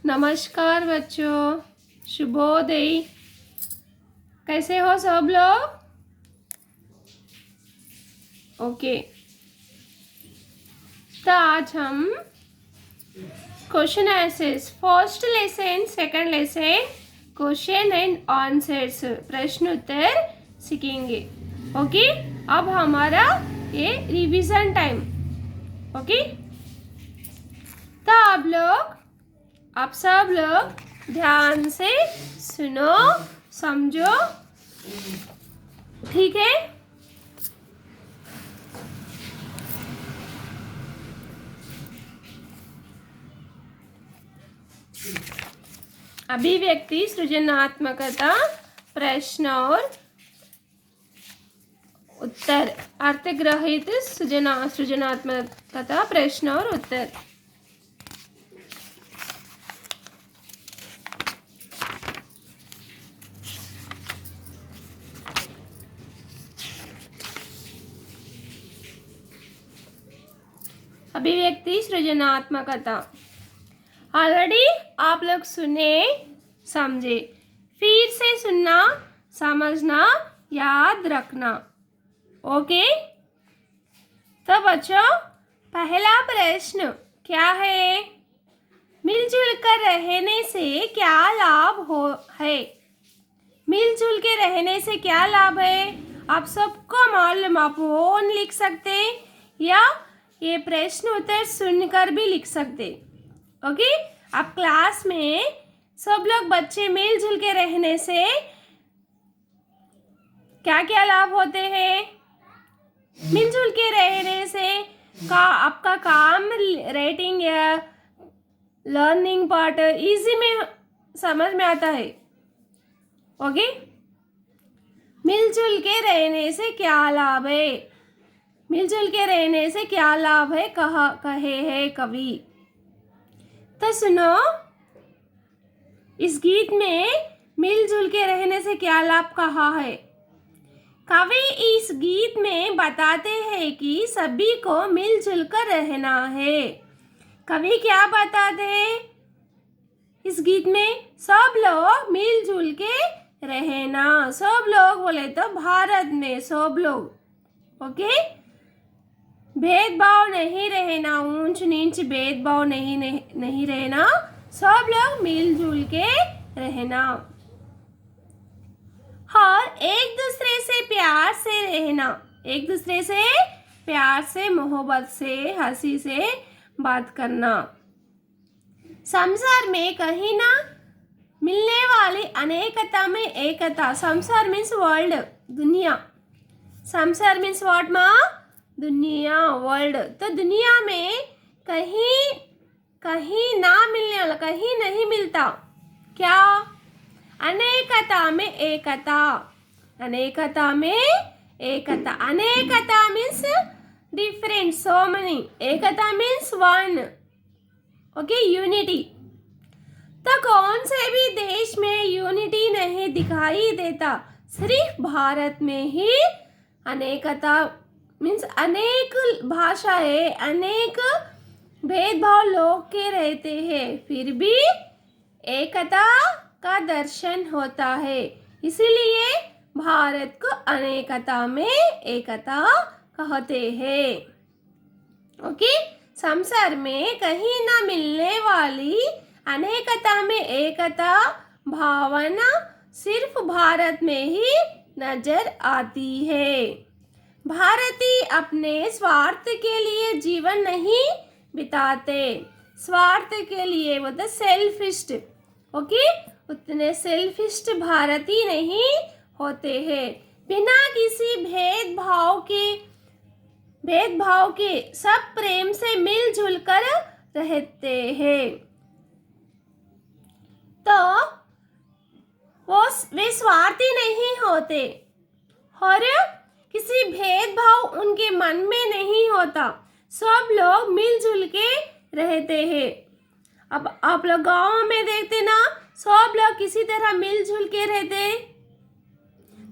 नमस्कार बच्चों, शुभोदय। कैसे हो सब लोग? ओके, तो आज हम question answers first lesson, second lesson question and answers प्रश्न उत्तर सीखेंगे। ओके, अब हमारा ये रिवीजन टाइम। ओके, तो आप सब लोग ध्यान से सुनो, समझो, ठीक है? अभिव्यक्ति, सृजनात्मकता, प्रश्न और उत्तर, अर्थग्रहित सृजनात्मकता, प्रश्न और उत्तर। अभिव्यक्ति, सृजनात्मकता ऑलरेडी आप लोग सुने, समझे। फिर से सुनना, समझना, याद रखना। ओके, तो बच्चों पहला प्रश्न क्या है? मिलजुल कर रहने से क्या लाभ है? मिलजुल के रहने से क्या लाभ है? आप सबको मालूम, आप ओन लिख सकते या ये प्रश्न उत्तर सुनकर भी लिख सकते। ओके, आप क्लास में सब लोग बच्चे मिलजुल के रहने से क्या क्या लाभ होते हैं? मिलजुल के रहने से आपका काम, रेटिंग या लर्निंग पार्ट इजी में समझ में आता है। ओके, मिलजुल के रहने से क्या लाभ है? मिलजुल के रहने से क्या लाभ है कहे है कवि। तो सुनो, इस गीत में मिलजुल के रहने से क्या लाभ कहा है। कवि इस गीत में बताते हैं कि सभी को मिलजुल कर रहना है। कवि क्या बताते हैं इस गीत में? सब लोग मिलजुल के रहना। सब लोग बोले तो भारत में सब लोग। ओके, भेदभाव नहीं रहना, ऊंच नीच भेदभाव नहीं रहना, सब लोग मिलजुल के रहना और एक दूसरे से प्यार से रहना। एक दूसरे से प्यार से, मोहब्बत से, हंसी से बात करना। संसार में कहीं ना मिलने वाली अनेकता में एकता। संसार मीन्स वर्ल्ड, दुनिया। संसार मीन्स व्हाट माँ? दुनिया, वर्ल्ड। तो दुनिया में कहीं कहीं ना मिलने वाला, कहीं नहीं मिलता क्या? अनेकता में एकता। अनेकता में एकता। अनेकता मीन्स डिफरेंट, सो मेनी। एकता मीन्स वन। Okay, unity. तो कौन से भी देश में यूनिटी नहीं दिखाई देता, सिर्फ भारत में ही अनेकता मीन्स अनेक भाषाएं, अनेक भेदभाव लोग के रहते हैं, फिर भी एकता का दर्शन होता है। इसीलिए भारत को अनेकता में एकता कहते हैं। ओके, संसार में कहीं ना मिलने वाली अनेकता में एकता भावना सिर्फ भारत में ही नजर आती है। भारतीय अपने स्वार्थ के लिए जीवन नहीं बिताते। स्वार्थ के लिए, वो तो सेल्फिस्ट। ओके, उतने सेल्फिस्ट भारतीय नहीं होते हैं। बिना किसी भेदभाव के सब प्रेम से मिलजुल कर रहते हैं। तो वे स्वार्थी नहीं होते और किसी भेदभाव उनके मन में नहीं होता। सब लोग मिलजुल के रहते हैं। अब आप लोग गाँव में देखते ना, सब लोग किसी तरह मिलजुल के रहते।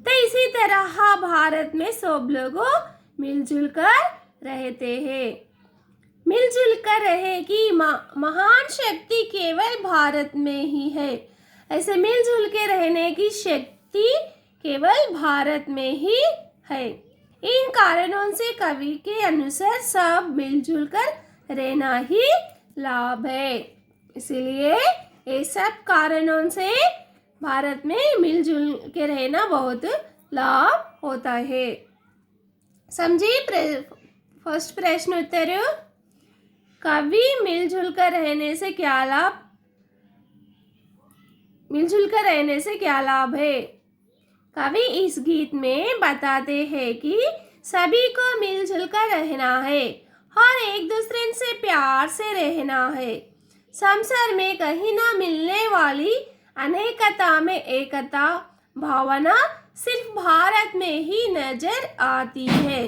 तो इसी तरह भारत में सब लोग मिलजुल कर रहते हैं। मिलजुल कर रहे कि महान शक्ति केवल भारत में ही है। ऐसे मिलजुल के रहने की शक्ति केवल भारत में ही है। इन कारणों से कवि के अनुसार सब मिलजुल कर रहना ही लाभ है। इसीलिए ये सब कारणों से भारत में मिलजुल के रहना बहुत लाभ होता है। समझिए फर्स्ट प्रश्न उत्तर, कवि मिलजुल कर रहने से क्या लाभ, मिलजुल कर रहने से क्या लाभ है। कवि इस गीत में बताते हैं कि सभी को मिलजुल कर रहना है और एक दूसरे से प्यार से रहना है। संसार में कहीं ना मिलने वाली अनेकता में एकता भावना सिर्फ भारत में ही नजर आती है।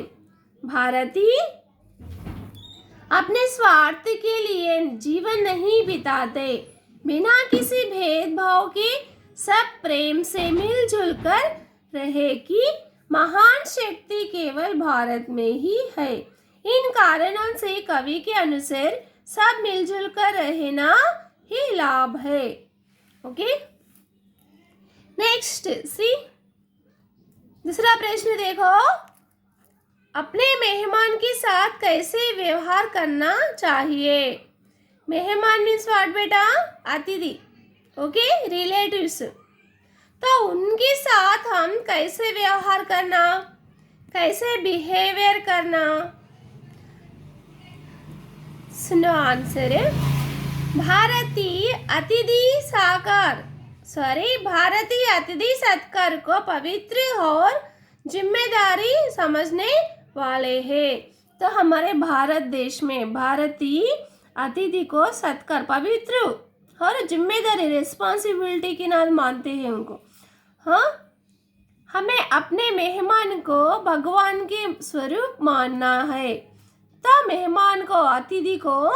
भारतीय अपने स्वार्थ के लिए जीवन नहीं बिताते, बिना किसी भेदभाव के सब प्रेम से मिलजुल कर रहे की महान शक्ति केवल भारत में ही है। इन कारणों से कवि के अनुसार सब मिलजुल कर रहना ही लाभ है। ओके, नेक्स्ट सी दूसरा प्रश्न देखो, अपने मेहमान के साथ कैसे व्यवहार करना चाहिए। मेहमान मीन्स व्हाट बेटा, अतिथि, ओके, रिलेटिव्स। तो उनके साथ हम कैसे व्यवहार करना, कैसे बिहेवियर करना। सुनो आंसर, भारतीय अतिथि सत्कार को पवित्र और जिम्मेदारी समझने वाले हैं। तो हमारे भारत देश में भारतीय अतिथि को सत्कार पवित्र और जिम्मेदारी रिस्पॉन्सिबिलिटी के नाम मानते हैं उनको। हाँ, हमें अपने मेहमान को भगवान के स्वरूप मानना है। तो मेहमान को, अतिथि को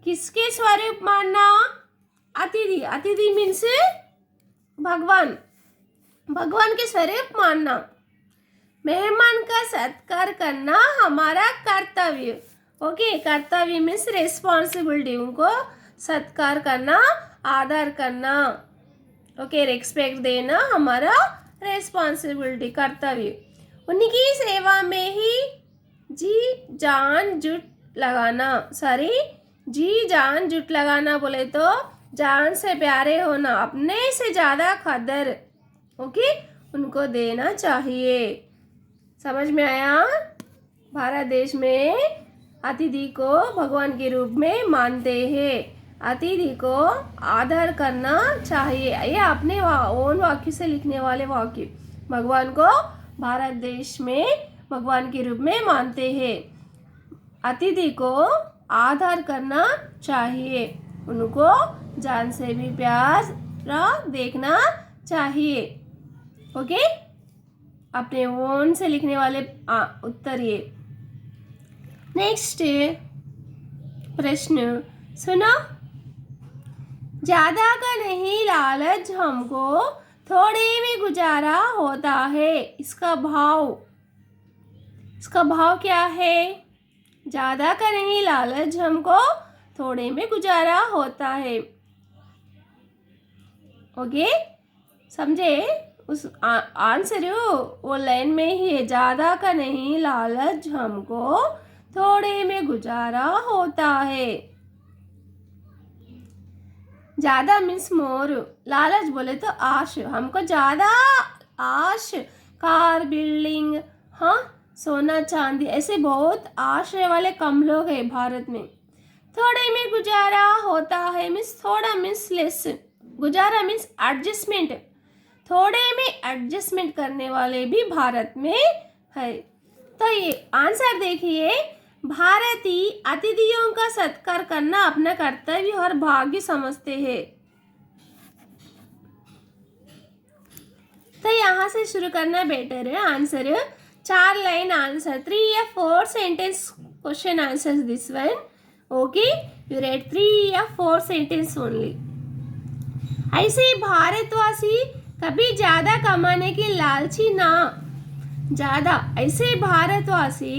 किसके स्वरूप मानना, अतिथि मीन्स भगवान, भगवान के स्वरूप मानना। मेहमान का सत्कार करना हमारा कर्तव्य। ओके, कर्तव्य मीन्स रिस्पॉन्सिबिलिटी, उनको सत्कार करना, आदर करना, ओके, रिस्पेक्ट देना हमारा रिस्पॉन्सिबिलिटी, कर्तव्य। उनकी सेवा में ही जी जान जुट लगाना बोले तो जान से प्यारे होना, अपने से ज़्यादा कदर, ओके, उनको देना चाहिए। समझ में आया। भारत देश में अतिथि को भगवान के रूप में मानते हैं, अतिथि को आदर करना चाहिए। ये अपने ओन वाक्य से लिखने वाले वाक्य। भगवान को भारत देश में भगवान के रूप में मानते हैं, अतिथि को आदर करना चाहिए, उनको जान से भी प्यार देखना चाहिए। ओके, अपने ओन से लिखने वाले उत्तर ये। नेक्स्ट प्रश्न सुनो, ज्यादा का नहीं लालच हमको थोड़े में गुजारा होता है। इसका भाव क्या है। ज्यादा का नहीं लालच हमको थोड़े में गुजारा होता है। ओके, समझे। उस आंसर वो लाइन में ही है, ज्यादा का नहीं लालच हमको थोड़े में गुजारा होता है। ज्यादा मीन्स मोर, लालच बोले तो आश, हमको ज्यादा आश, कार, बिल्डिंग, हाँ, सोना चांदी, ऐसे बहुत आशय वाले कम लोग हैं भारत में। थोड़े में गुजारा होता है मीन्स थोड़ा मीन्स लेस, गुजारा मीन्स एडजस्टमेंट, थोड़े में एडजस्टमेंट करने वाले भी भारत में है। तो ये आंसर देखिए, भारतीय अतिथियों का सत्कार करना अपना कर्तव्य और भाग्य समझते हैं। तो यहाँ से शुरू करना बेटर है। आंसर 4 लाइन आंसर, 3 या 4 sentence question answers this one. Okay, you right 3 या 4 सेंटेंस ओनली। ऐसे भारतवासी कभी ज्यादा कमाने की लालची ना, ऐसे भारतवासी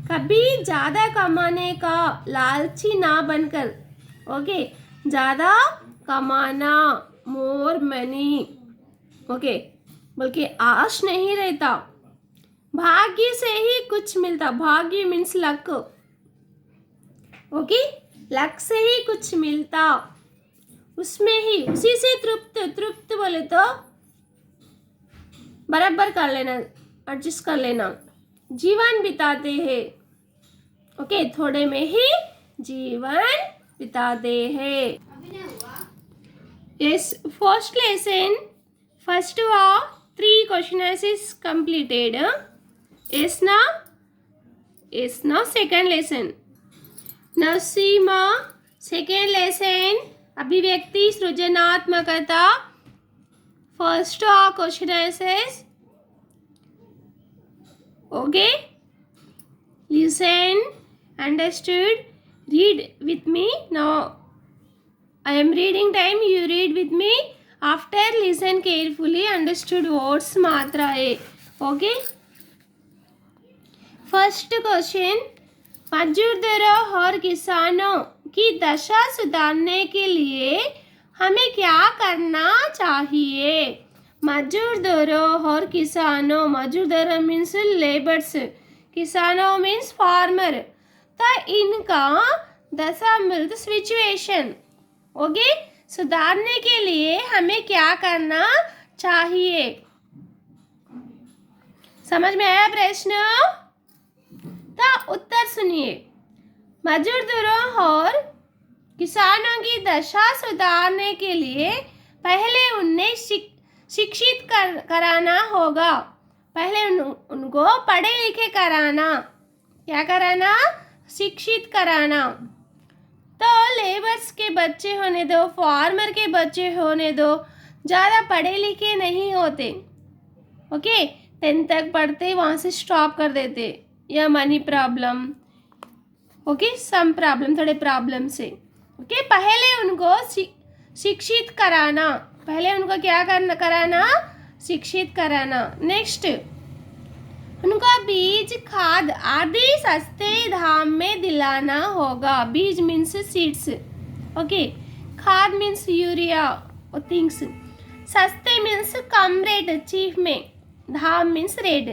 कभी ज्यादा कमाने का लालची ना बनकर, ओके, ज्यादा कमाना, मोर मनी, ओके, बल्कि आश नहीं रहता। भाग्य से ही कुछ मिलता, भाग्य मीन्स लक, ओके, लक से ही कुछ मिलता, उसमें ही, उसी से तृप्त, तृप्त बोले तो बराबर कर लेना, एडजस्ट कर लेना, जीवन बिताते हैं, ओके, थोड़े में ही जीवन बिताते हैं। यस, फर्स्ट लेसन, फर्स्ट हुआ 3 questions is completed. Yes ना? Yes ना? Second lesson. Now see ma, second lesson, अभिव्यक्ति सृजनात्मकता, first questions is, okay, listen, understood, read with me. Now I am reading time, you read with me. After listen carefully, understood words मात्रा है, okay. First question, मजदूरों और किसानों की दशा सुधारने के लिए हमें क्या करना चाहिए? मजदूरों और किसानों, मजदूरों मीन्स लेबर्स, किसानों मीन्स फार्मर, तो इनका दशा मीन्स सिचुएशन, ओके, सुधारने के लिए हमें क्या करना चाहिए? समझ में आया प्रश्न? तो उत्तर सुनिए। मजदूरों और किसानों की दशा सुधारने के लिए पहले उन्हें शिक्षित कराना होगा। पहले उनको पढ़े लिखे कराना, क्या कराना? शिक्षित कराना। तो लेबर्स के बच्चे होने दो, फार्मर के बच्चे होने दो, ज़्यादा पढ़े लिखे नहीं होते, ओके, 10th तक पढ़ते वहाँ से स्टॉप कर देते, या money problem, okay, some problem, थोड़े प्रॉब्लम से, ओके, पहले उनको शिक्षित कराना, पहले उनको क्या कराना? शिक्षित कराना। नेक्स्ट, उनका बीज खाद आदि सस्ते दाम में दिलाना होगा। बीज मीन्स सीड्स, ओके, खाद मीन्स यूरिया और थिंग्स, सस्ते मीन्स कम रेट, चीफ में, दाम मीन्स रेट,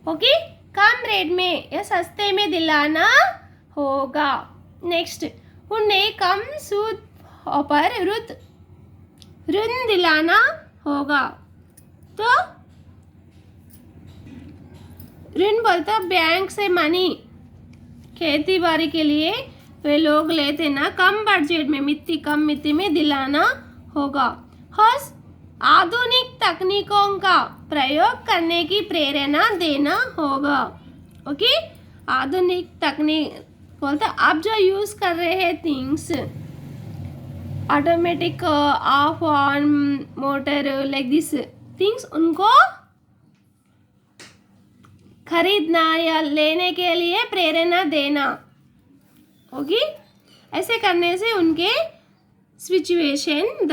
ओके, कम रेट में या सस्ते में दिलाना होगा। नेक्स्ट, उन्हें कम सूद पर ऋण दिलाना होगा। तो ऋण बोलते बैंक से मनी, खेती बाड़ी के लिए वे लोग लेते ना, कम बजट में, कम मिट्टी में दिलाना होगा। हर्ष, आधुनिक तकनीकों का प्रयोग करने की प्रेरणा देना होगा, ओके, आधुनिक तकनीक बोलते आप जो यूज कर रहे हैं things, automatic, of on, motor, like this things, उनको खरीदना या लेने के लिए प्रेरणा देना, ओके, ऐसे करने से उनके सिचुएशन,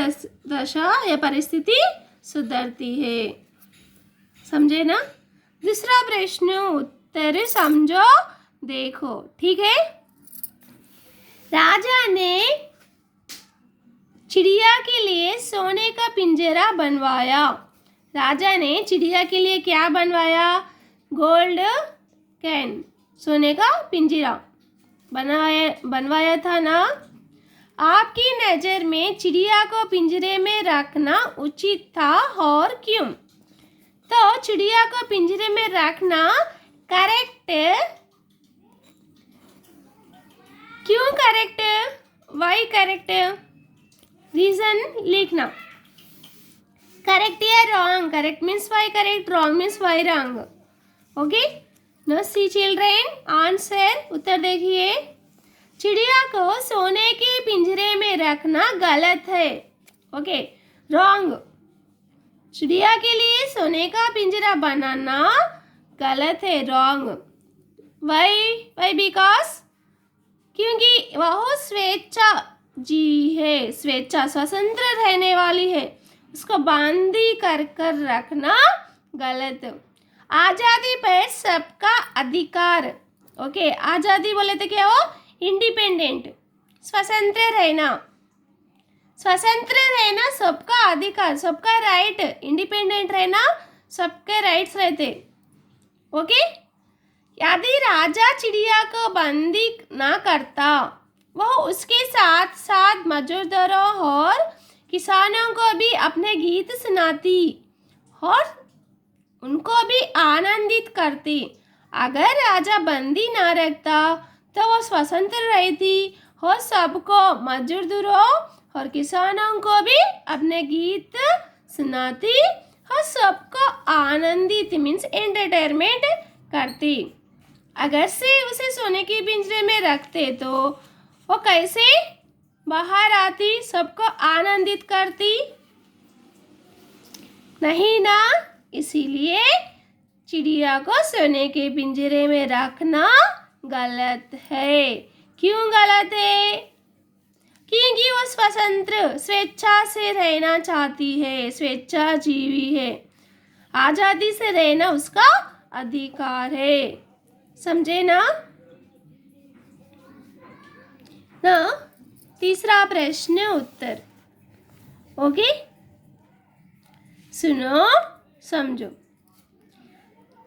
दशा या परिस्थिति सुधरती है। समझे ना? दूसरा प्रश्न उत्तर समझो, देखो, ठीक है। राजा ने चिड़िया के लिए सोने का पिंजरा बनवाया। राजा ने चिड़िया के लिए क्या बनवाया? गोल्ड कैन, सोने का पिंजरा बनवाया था ना। आपकी नज़र में चिड़िया को पिंजरे में रखना उचित था और क्यों? तो चिड़िया को पिंजरे में रखना करेक्ट, क्यों करेक्ट, वाई करेक्ट, रीजन लिखना। करेक्ट या wrong? Correct means why correct, wrong means why wrong, okay. No see children, answer, उत्तर देखिए। चिड़िया को सोने के पिंजरे में रखना गलत है, ओके, रॉन्ग। चिड़िया के लिए सोने का पिंजरा बनाना गलत है, रॉन्ग। वाई बिकॉज, क्योंकि वह स्वेच्छा जी है, स्वेच्छा, स्वतंत्र रहने वाली है, उसको बांधी कर रखना गलत। आज़ादी पर सबका अधिकार, ओके, आज़ादी बोले तो क्या हो? इंडिपेंडेंट, स्वतंत्र रहना, स्वतंत्र रहना सबका अधिकार, सबका राइट, इंडिपेंडेंट रहना सबके राइट्स रहते। ओके। यदि राजा चिड़िया को बंदी ना करता, वह उसके साथ साथ मजदूरों और किसानों को भी अपने गीत सुनाती और उनको भी आनंदित करती। अगर राजा बंदी ना रखता तो वह स्वतंत्र रहती और सबको, मजदूरों और किसानों को भी अपने गीत सुनाती और सबको आनंदित मीन्स एंटरटेनमेंट करती। अगर से उसे सोने के पिंजरे में रखते तो वो कैसे बाहर आती, सबको आनंदित करती? नहीं ना। इसीलिए चिड़िया को सोने के पिंजरे में रखना गलत है। क्यों गलत है? क्योंकि वो स्वतंत्र, स्वेच्छा से रहना चाहती है, स्वेच्छा जीवी है, आजादी से रहना उसका अधिकार है। समझे ना? तीसरा प्रश्न उत्तर। ओके, सुनो, समझो।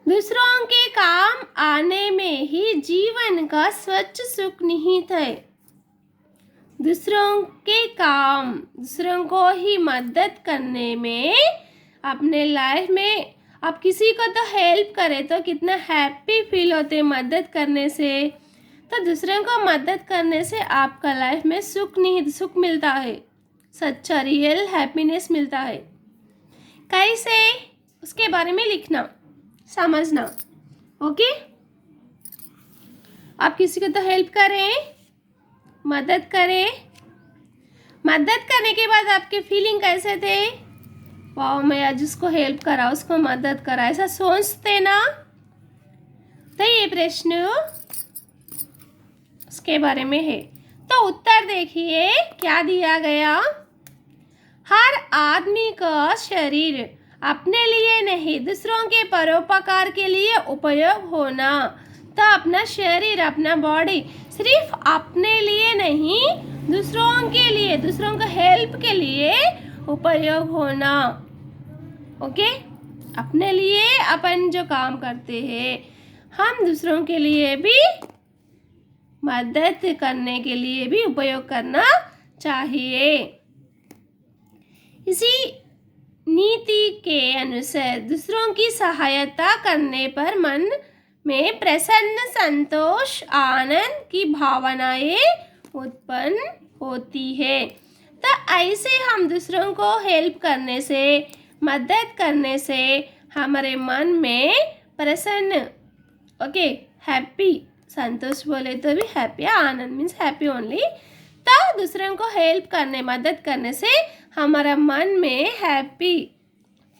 दूसरों के काम आने में ही जीवन का स्वच्छ सुख निहित है। दूसरों के काम, दूसरों को ही मदद करने में, अपने लाइफ में आप किसी को तो हेल्प करें तो कितना हैप्पी फील होते मदद करने से। तो दूसरों को मदद करने से आपका लाइफ में सुख निहित, सुख मिलता है, सच्चा रियल हैप्पीनेस मिलता है। कैसे? उसके बारे में लिखना, समझना। ओके। आप किसी को तो हेल्प करें, मदद करें, मदद करने के बाद आपके फीलिंग कैसे थे? वाह, मैं आज उसको हेल्प करा, उसको मदद करा, ऐसा सोचते ना? तो ये प्रश्न उसके बारे में है। तो उत्तर देखिए क्या दिया गया। हर आदमी का शरीर अपने लिए नहीं, दूसरों के परोपकार के लिए उपयोग होना। तो अपना शरीर, अपना बॉडी सिर्फ अपने लिए नहीं, दूसरों के लिए, दूसरों का हेल्प के लिए उपयोग होना। ओके। अपने लिए अपन जो काम करते हैं, हम दूसरों के लिए भी, मदद करने के लिए भी उपयोग करना चाहिए। इसी नीति के अनुसार दूसरों की सहायता करने पर मन में प्रसन्न, संतोष, आनंद की भावनाएं उत्पन्न होती है। तो ऐसे हम दूसरों को हेल्प करने से, मदद करने से हमारे मन में प्रसन्न, ओके, हैप्पी, संतोष बोले तो भी हैप्पी, आनंद मीन्स हैप्पी ओनली। तो दूसरों को हेल्प करने, मदद करने से हमारा मन में हैप्पी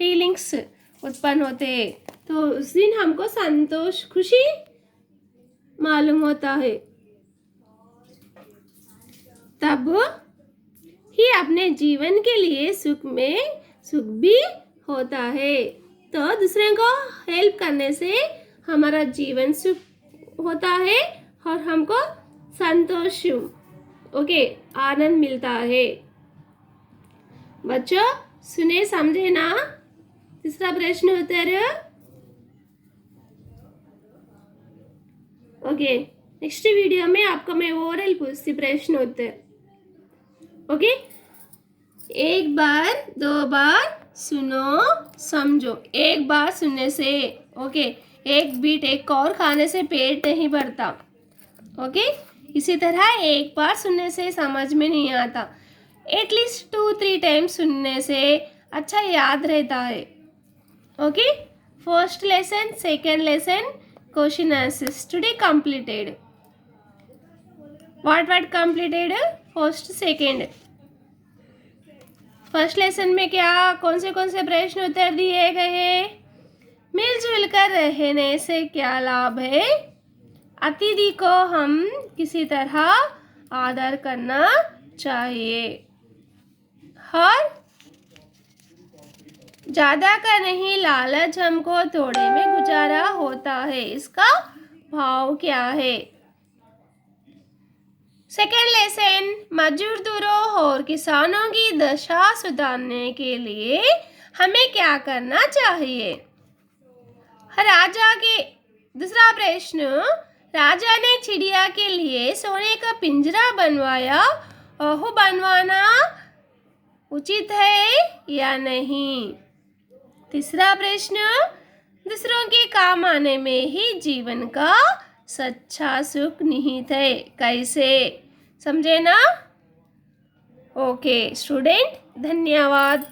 फीलिंग्स उत्पन्न होते हैं। तो उस दिन हमको संतोष, खुशी मालूम होता है। तब ही अपने जीवन के लिए सुख में सुख भी होता है। तो दूसरे को हेल्प करने से हमारा जीवन सुख होता है और हमको संतोष, ओके, आनंद मिलता है। बच्चों सुने, समझे ना? तीसरा प्रश्न उत्तर। ओके, नेक्स्ट वीडियो में आपको मैं ओरल पूछती प्रश्न उत्तर। ओके, एक बार, दो बार सुनो, समझो। एक बार सुनने से, ओके, एक बीट एक और खाने से पेट नहीं भरता। ओके, इसी तरह एक बार सुनने से समझ में नहीं आता, एटलीस्ट 2-3 टाइम सुनने से अच्छा याद रहता है। Okay, first lesson, second lesson, question answers today completed. What completed? First, second. First lesson में क्या, कौन से प्रश्न उत्तर दिए गए? मिलजुल कर रहने से क्या लाभ है? अतिथि को हम किसी तरह आदर करना चाहिए। और ज्यादा का नहीं, लालच हमको थोड़े में गुजारा होता है, इसका भाव क्या है? सेकेंड लेसन, मजदूरों और किसानों की दशा सुधारने के लिए हमें क्या करना चाहिए? दूसरा प्रश्न, राजा ने चिड़िया के लिए सोने का पिंजरा बनवाया, वह बनवाना उचित है या नहीं? तीसरा प्रश्न, दूसरों के काम आने में ही जीवन का सच्चा सुख निहित है, कैसे? समझे ना? ओके स्टूडेंट, धन्यवाद।